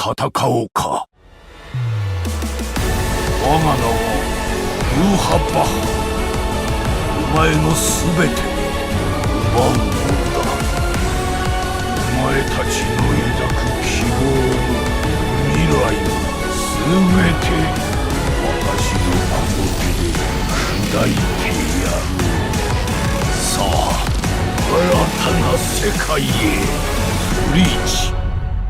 戦おうか。我が名はユーハバッハ。お前のすべてを奪うのだ。お前たちの抱く希望も未来もすべて私のこの手で砕いてやる。さあ、新たな世界へ。ブリーチ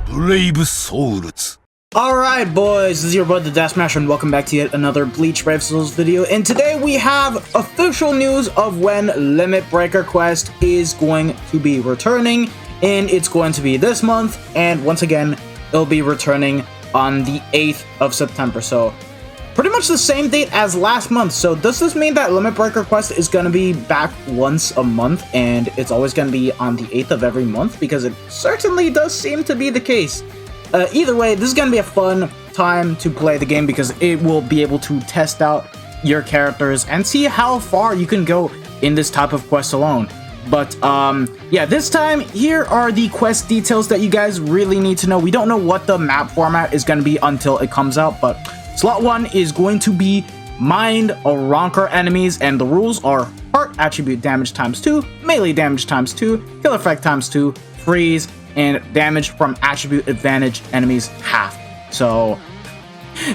ブレイブソウルズ。Alright boys, this is your boy the Death Smasher and welcome back to yet another Bleach Brave Souls video, and today we have official news of when Limit Breaker Quest is going to be returning, and it's going to be this month, and once again it'll be returning on the 8th of September, so pretty much the same date as last month. So does this mean that Limit Breaker Quest is going to be back once a month and it's always going to be on the 8th of every month? Because it certainly does seem to be the case. Either way, this is going to be a fun time to play the game because it will be able to test out your characters and see how far you can go in this type of quest alone. But yeah, this time here are the quest details that you guys really need to know. We don't know what the map format is going to be until it comes out, but Slot 1 is going to be Mind or Ronker enemies, and the rules are Heart Attribute Damage times 2, Melee Damage times 2, Kill Effect times 2, Freeze, and Damage from Attribute Advantage enemies half. So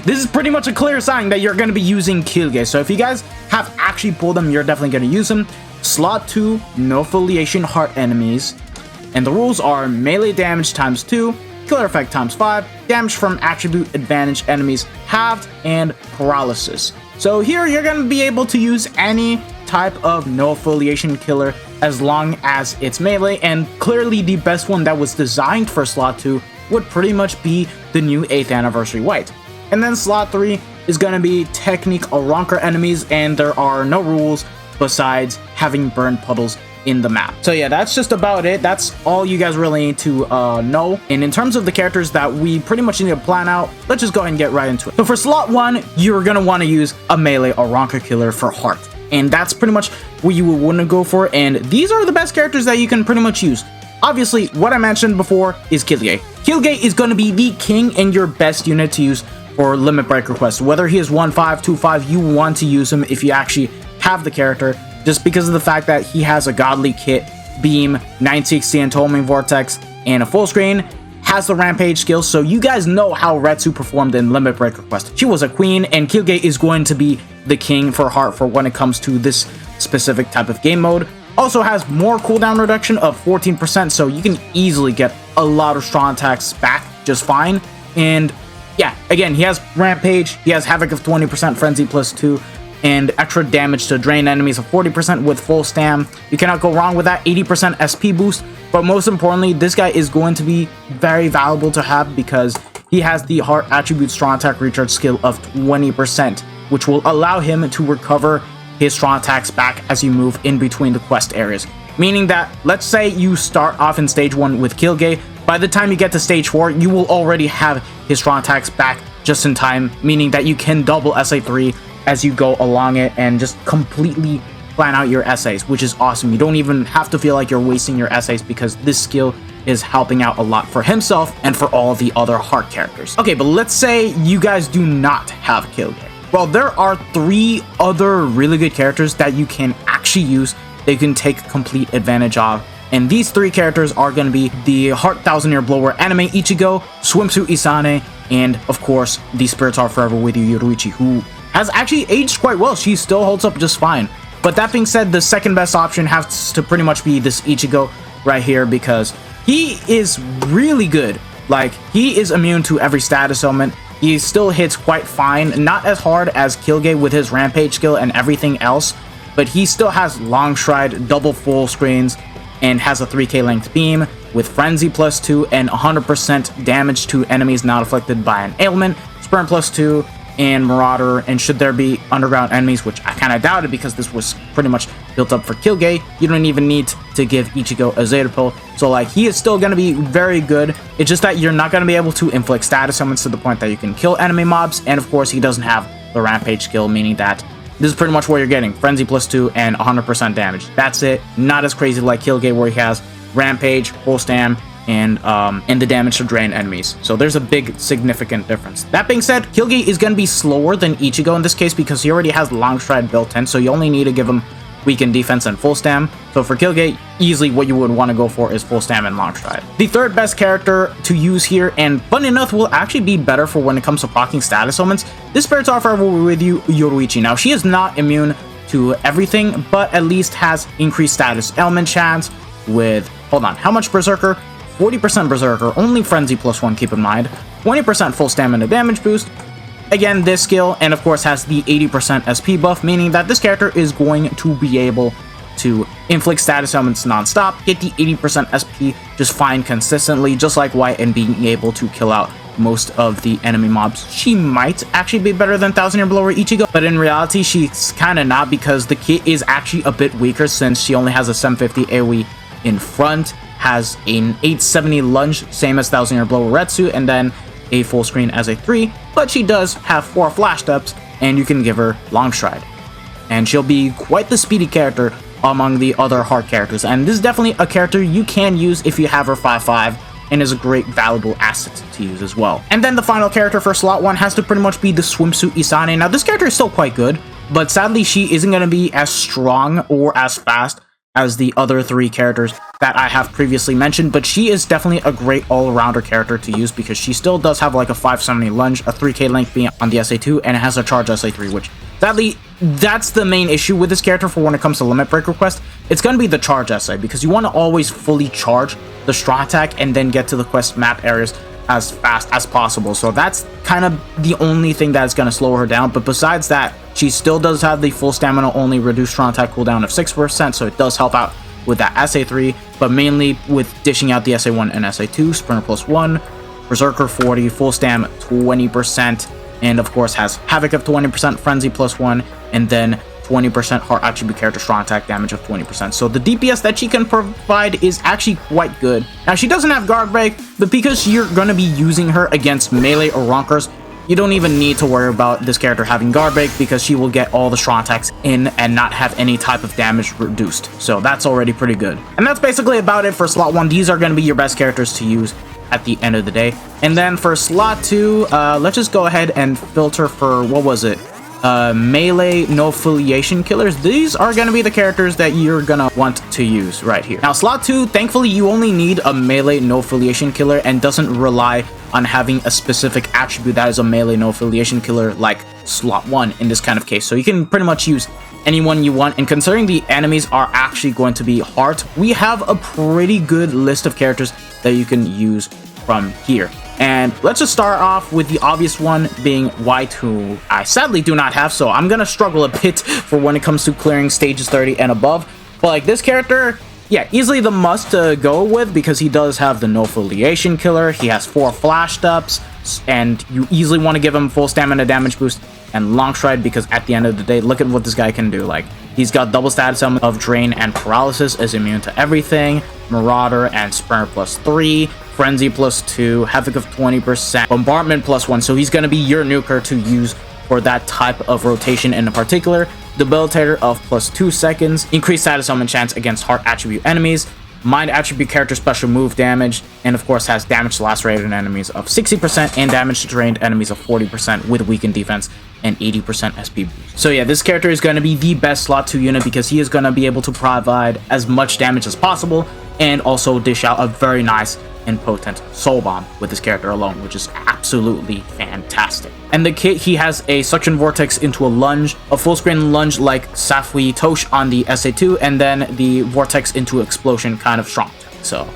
this is pretty much a clear sign that you're going to be using Kyuuge. So if you guys have actually pulled them, you're definitely going to use them. Slot 2, No Affiliation Heart enemies, and the rules are Melee Damage times 2, Killer Effect times 5, damage from attribute advantage enemies halved, and paralysis. So here you're going to be able to use any type of no affiliation killer as long as it's melee, and clearly the best one that was designed for slot 2 would pretty much be the new 8th anniversary white. And then slot 3 is going to be Technique or Ronker enemies, and there are no rules besides having burn puddles in the map. So yeah, that's just about it. That's all you guys really need to know. And in terms of the characters that we pretty much need to plan out, let's just go ahead and get right into it. So for slot 1, you're gonna want to use a melee or Ronker killer for Heart, and that's pretty much what you would want to go for, and these are the best characters that you can pretty much use. Obviously, what I mentioned before is Kyuuge. Kyuuge is going to be the king and your best unit to use for Limit Breaker Quest. Whether he is 1-5, 2-5, you want to use him if you actually have the character, just because of the fact that he has a godly kit, beam, 960 and Tooming Vortex, and a full screen, has the Rampage skill. So you guys know how Retsu performed in Limit Breaker Quest. She was a queen, and Kyuuge is going to be the king for Heart for when it comes to this specific type of game mode. Also has more cooldown reduction of 14%, so you can easily get a lot of strong attacks back just fine. And yeah, again, he has Rampage, he has Havoc of 20%, Frenzy plus 2, and extra damage to drain enemies of 40% with full stam. You cannot go wrong with that 80% SP boost, but most importantly, this guy is going to be very valuable to have because he has the Heart Attribute Strong Attack Recharge skill of 20%, which will allow him to recover his strong attacks back as you move in between the quest areas. Meaning that, let's say you start off in stage 1 with Kyuuge, by the time you get to stage 4, you will already have his strong attacks back just in time, meaning that you can double SA3 as you go along it and just completely plan out your essays, which is awesome. You don't even have to feel like you're wasting your essays because this skill is helping out a lot for himself and for all the other Heart characters. Okay, but let's say you guys do not have Kyuuge. Well, there are 3 other really good characters that you can actually use that you can take complete advantage of. And these 3 characters are going to be the Heart Thousand Year Blower anime Ichigo, Swimsuit Isane, and of course, the Spirits Are Forever With You Yoruichi, who has actually aged quite well. She still holds up just fine. But that being said, the second best option has to pretty much be this Ichigo right here because he is really good. Like, he is immune to every status element. He still hits quite fine, not as hard as Kyuuge with his Rampage skill and everything else, but he still has Long Stride, double full screens, and has a 3k length beam with Frenzy plus 2 and 100% damage to enemies not afflicted by an ailment, Spurn plus 2, and Marauder. And should there be underground enemies, which I kind of doubted because this was pretty much built up for Kyuuge, you don't even need to give Ichigo a Zeta Pill. So like, he is still going to be very good. It's just that you're not going to be able to inflict status summons to the point that you can kill enemy mobs, and of course he doesn't have the Rampage skill, meaning that this is pretty much what you're getting. Frenzy plus 2 and 100% damage. That's it. Not as crazy like Kyuuge where he has Rampage, full stam, and the damage to drain enemies. So there's a big significant difference. That being said, Kyuugi is going to be slower than Ichigo in this case because he already has long stride built in, so you only need to give him weaken defense and full stam. So for Kyuugi, easily what you would want to go for is full stam and long stride. The third best character to use here, and fun enough, will actually be better for when it comes to proccing status elements. This Spirit's are forever with you, Yoruichi. Now, she is not immune to everything, but at least has increased status element chance with, hold on, how much Berserker? 40% Berserker, only Frenzy +1, keep in mind. 20% full stamina damage boost. Again, this skill, and of course has the 80% SP buff, meaning that this character is going to be able to inflict status elements non-stop, get the 80% SP just fine consistently, just like White, and being able to kill out most of the enemy mobs. She might actually be better than 1000-year blower Ichigo, but in reality, she's kind of not, because the kit is actually a bit weaker since she only has a 750 AoE in front, has an 870 lunge, same as 1000-year blower Retsu, and then a full screen as a 3, but she does have 4 flash steps, and you can give her long stride. And she'll be quite the speedy character among the other hard characters, and this is definitely a character you can use if you have her 5-5, and is a great valuable asset to use as well. And then the final character for slot 1 has to pretty much be the Swimsuit Isane. Now this character is still quite good, but sadly she isn't going to be as strong or as fast as the other 3 characters that I have previously mentioned, but she is definitely a great all-rounder character to use because she still does have like a 570 lunge, a 3k length being on the SA2, and it has a charge SA3, which sadly, that's the main issue with this character for when it comes to Limit Break Request. It's going to be the charge SA, because you want to always fully charge the strong attack and then get to the quest map areas as fast as possible. So that's kind of the only thing that's going to slow her down, but besides that, she still does have the full stamina only reduced strong attack cooldown of 6%, so it does help out with that SA3, but mainly with dishing out the SA1 and SA2, Sprinter +1, Berserker 40, full stam 20%, and of course has Havoc of 20%, Frenzy +1, and then 20% heart attribute character strong attack damage of 20%. So the DPS that she can provide is actually quite good. Now she doesn't have guard break, but because you're going to be using her against melee or ronkers, you don't even need to worry about this character having guard break because she will get all the strong attacks in and not have any type of damage reduced. So that's already pretty good. And that's basically about it for slot 1. These are going to be your best characters to use at the end of the day. And then for slot 2, let's just go ahead and filter for, what was it? Melee no affiliation killers. These are going to be the characters that you're gonna want to use right here. Now slot 2, thankfully you only need a melee no affiliation killer and doesn't rely on having a specific attribute that is a melee no affiliation killer like slot 1 in this kind of case. So you can pretty much use anyone you want, and considering the enemies are actually going to be hard, we have a pretty good list of characters that you can use from here. And let's just start off with the obvious one being White, who I sadly do not have, so I'm gonna struggle a bit for when it comes to clearing stages 30 and above. But like this character, yeah, easily the must to go with because he does have the no affiliation killer, he has 4 flash steps, and you easily want to give him full stamina damage boost and long stride because at the end of the day, look at what this guy can do. Like, he's got double status element of drain and paralysis, is immune to everything, Marauder and Sprinter +3, Frenzy +2, Havoc of 20%, Bombardment +1, so he's going to be your nuker to use for that type of rotation in particular. Debilitator of +2 seconds, increased status element chance against heart attribute enemies, mind attribute character special move damage, and of course has damage to lacerated enemies of 60% and damage to drained enemies of 40% with weakened defense and 80% SP boost. So yeah, this character is going to be the best slot 2 unit because he is going to be able to provide as much damage as possible and also dish out a very nice and potent soul bomb with this character alone, which is absolutely fantastic. And the kit, he has a suction vortex into a lunge, a full screen lunge like Safui Tosh on the SA2, and then the vortex into explosion kind of strong. So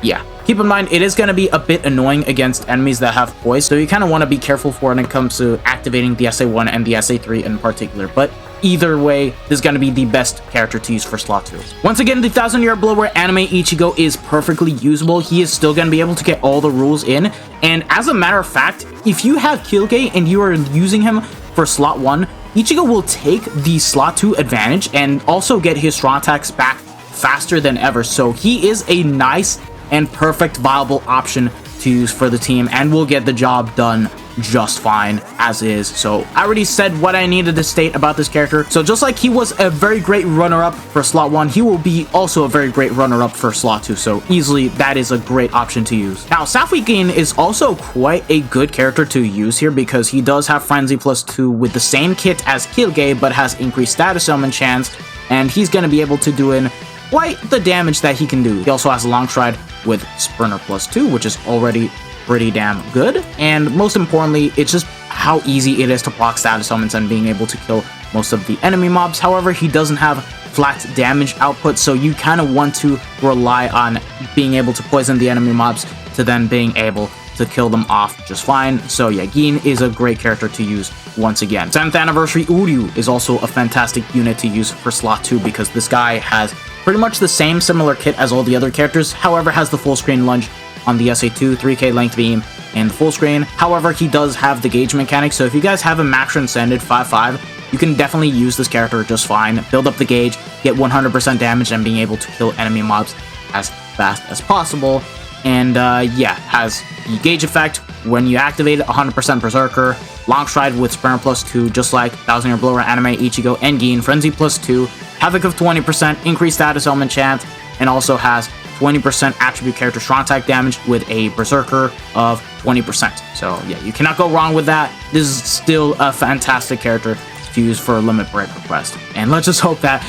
yeah, keep in mind it is going to be a bit annoying against enemies that have poise, so you kind of want to be careful for when it comes to activating the SA1 and the SA3 in particular. But either way, this is going to be the best character to use for slot 2. Once again, the 1000-year blower anime Ichigo is perfectly usable. He is still going to be able to get all the rules in, and as a matter of fact, if you have Kyuugi and you are using him for slot 1, Ichigo will take the slot 2 advantage and also get his strong attacks back faster than ever. So he is a nice and perfect viable option to use for the team and will get the job done just fine as is. So I already said what I needed to state about this character. So just like he was a very great runner-up for slot 1, he will be also a very great runner-up for slot 2. So easily that is a great option to use. Now Safui is also quite a good character to use here because he does have Frenzy +2 with the same kit as Kilgay, but has increased status element chance, and he's going to be able to do in quite the damage that he can do. He also has Long Stride with Sprinter +2, which is already pretty damn good, and most importantly, it's just how easy it is to proc status elements and being able to kill most of the enemy mobs. However, he doesn't have flat damage output, so you kind of want to rely on being able to poison the enemy mobs to then being able to kill them off just fine. So yeah, Gin is a great character to use once again. 10th Anniversary Uryu is also a fantastic unit to use for slot 2 because this guy has pretty much the same similar kit as all the other characters, however has the full screen lunge on the SA2, 3k length beam, and the full screen. However, he does have the gauge mechanic, so if you guys have a max transcended 5-5, you can definitely use this character just fine, build up the gauge, get 100% damage, and being able to kill enemy mobs as fast as possible. And yeah, has the gauge effect when you activate it, 100% Berserker, Long Stride with Sprinter +2, just like 1000-Year Blower, Anime, Ichigo, and Gin, Frenzy +2, Havoc of 20%, increased status element chance, and also has 20% attribute character strong attack damage with a Berserker of 20%. So yeah, you cannot go wrong with that. This is still a fantastic character to use for a limit break request. And let's just hope that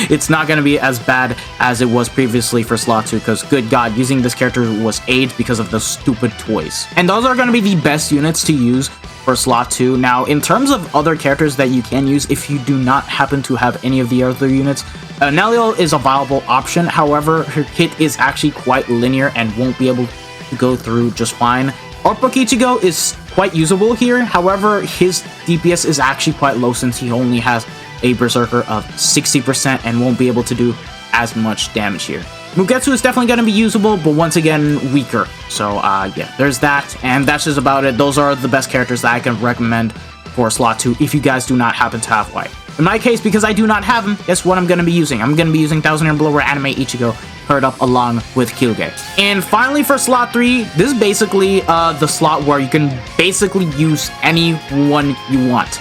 it's not going to be as bad as it was previously for slot 2, because good god, using this character was AIDS because of those stupid toys. And those are going to be the best units to use for slot 2. Now, in terms of other characters that you can use if you do not happen to have any of the other units, Neliel is a viable option. However, her kit is actually quite linear and won't be able to go through just fine. Artbook Ichigo is quite usable here. However, his DPS is actually quite low since he only has a Berserker of 60% and won't be able to do as much damage here. Mugetsu is definitely going to be usable, but once again, weaker. So, yeah, there's that, and that's just about it. Those are the best characters that I can recommend for slot 2 if you guys do not happen to have white. In my case, because I do not have them, guess what I'm going to be using? I'm going to be using 1000-Year Blower, Anime, Ichigo, paired up along with Kilgay. And finally for slot 3, this is basically the slot where you can basically use anyone you want.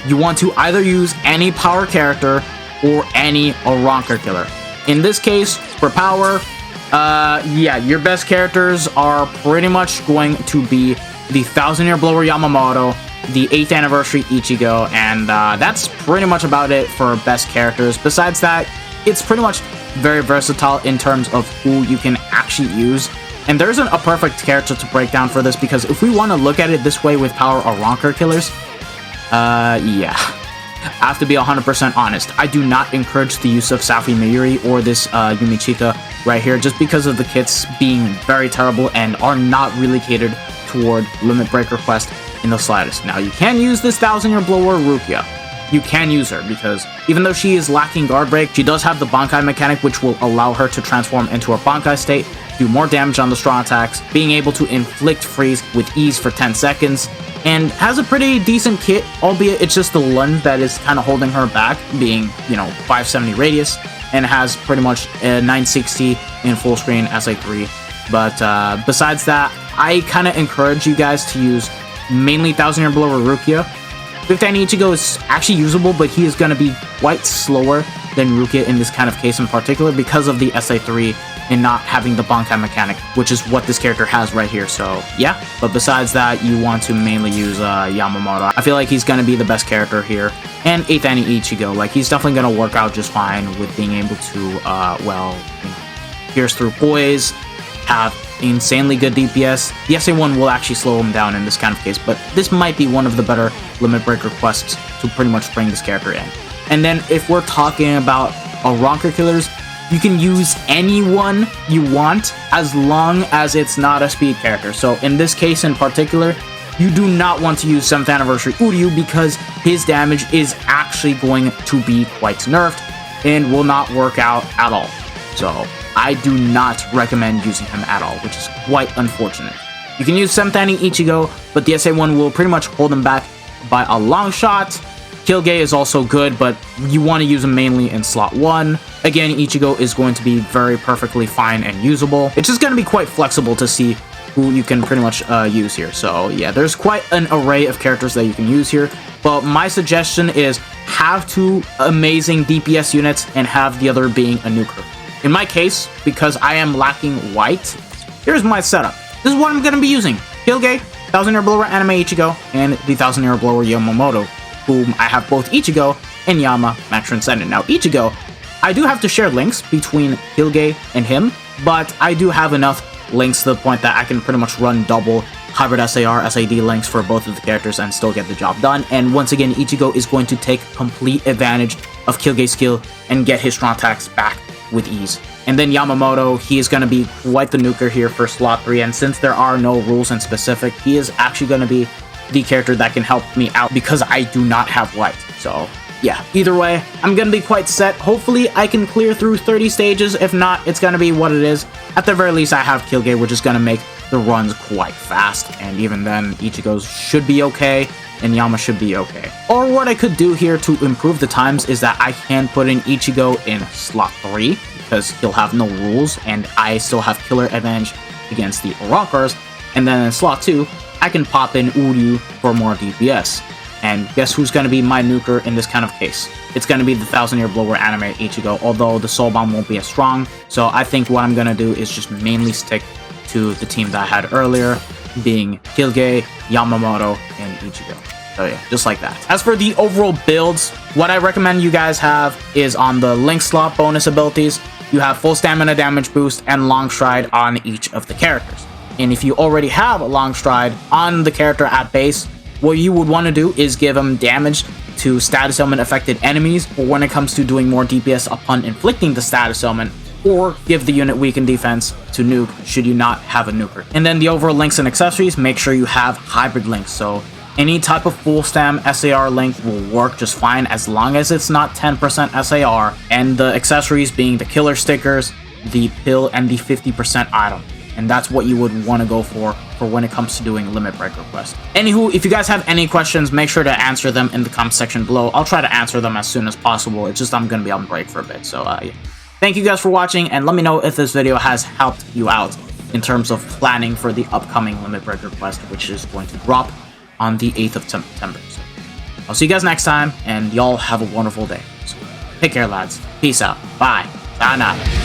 You want to either use any power character or any Aronker killer. In this case, for power, yeah, your best characters are pretty much going to be the 1000-Year Blower Yamamoto, the 8th Anniversary Ichigo, and that's pretty much about it for best characters. Besides that, it's pretty much very versatile in terms of who you can actually use. And there isn't a perfect character to break down for this, because if we want to look at it this way with power or Aronker killers, yeah. I have to be 100% honest. I do not encourage the use of Safi Mayuri or this Yumichika right here, just because of the kits being very terrible and are not really catered toward limit break request in the slightest. Now, you can use this 1000-Year Blower Rukia. You can use her, because even though she is lacking guard break, she does have the Bankai mechanic, which will allow her to transform into her Bankai state, do more damage on the strong attacks, being able to inflict freeze with ease for 10 seconds, and has a pretty decent kit, albeit it's just the lunge that is kind of holding her back, being, you know, 570 radius, and has pretty much a 960 in full screen SA3. But besides that, I kind of encourage you guys to use mainly 1000-Year Blower Rukia. 5th Annie Ichigo is actually usable, but he is going to be quite slower than Rukia in this kind of case in particular because of the SA3 and not having the Bankai mechanic, which is what this character has right here. So yeah, but besides that, you want to mainly use Yamamoto. I feel like he's going to be the best character here. And 8th Annie Ichigo, like, he's definitely going to work out just fine with being able to, well, you know, pierce through poise, have insanely good DPS. The SA1 will actually slow him down in this kind of case, but this might be one of the better limit break requests to pretty much bring this character in. And then if we're talking about Aronker killers, you can use anyone you want as long as it's not a speed character. So in this case in particular, you do not want to use 7th Anniversary Uryu because his damage is actually going to be quite nerfed and will not work out at all. So I do not recommend using him at all, which is quite unfortunate. You can use 7th Annie Ichigo, but the SA1 will pretty much hold him back by a long shot. Kilgay is also good, but you want to use him mainly in slot 1. Again, Ichigo is going to be very perfectly fine and usable. It's just going to be quite flexible to see who you can pretty much use here. So yeah, there's quite an array of characters that you can use here. But my suggestion is have 2 amazing DPS units and have the other being a nuker. In my case, because I am lacking white, here's my setup. This is what I'm going to be using. Hyuga, 1000-year blower Anime Ichigo, and the 1000-year blower Yamamoto, whom I have both Ichigo and Yama Max Transcendent. Now Ichigo, I do have to share links between Hyuga and him, but I do have enough links to the point that I can pretty much run double hybrid SAR, SAD links for both of the characters and still get the job done. And once again, Ichigo is going to take complete advantage of Hyuga's skill and get his strong attacks back with ease. And then Yamamoto, he is going to be quite the nuker here for slot 3, and since there are no rules in specific, he is actually going to be the character that can help me out because I do not have white. So yeah, either way, I'm going to be quite set. Hopefully I can clear through 30 stages. If not, it's going to be what it is. At the very least, I have Hyuga, which is going to make the runs quite fast, and even then, Ichigo's should be okay, and Yama should be okay. Or what I could do here to improve the times is that I can put in Ichigo in slot 3, because he'll have no rules, and I still have killer advantage against the Rockers, and then in slot 2, I can pop in Uryu for more DPS. And guess who's going to be my nuker in this kind of case? It's going to be the 1000-year blower Anime Ichigo, although the Soul Bomb won't be as strong, so I think what I'm going to do is just mainly stick to the team that I had earlier, being Hyuga, Yamamoto, and Ichigo. So yeah, just like that. As for the overall builds, what I recommend you guys have is on the Link slot bonus abilities, you have full stamina damage boost and long stride on each of the characters. And if you already have a long stride on the character at base, what you would want to do is give them damage to status ailment affected enemies, or when it comes to doing more DPS upon inflicting the status ailment, or give the unit weakened defense to nuke should you not have a nuker. And then the overall links and accessories, make sure you have hybrid links. So any type of full stam SAR link will work just fine as long as it's not 10% SAR, and the accessories being the killer stickers, the pill, and the 50% item. And that's what you would want to go for when it comes to doing limit break requests. Anywho, if you guys have any questions, make sure to answer them in the comment section below. I'll try to answer them as soon as possible. It's just I'm going to be on break for a bit. So yeah. Thank you guys for watching, and let me know if this video has helped you out in terms of planning for the upcoming limit break request, which is going to drop on the 8th of September. So I'll see you guys next time, and y'all have a wonderful day. So take care, lads. Peace out. Bye. Sayonara.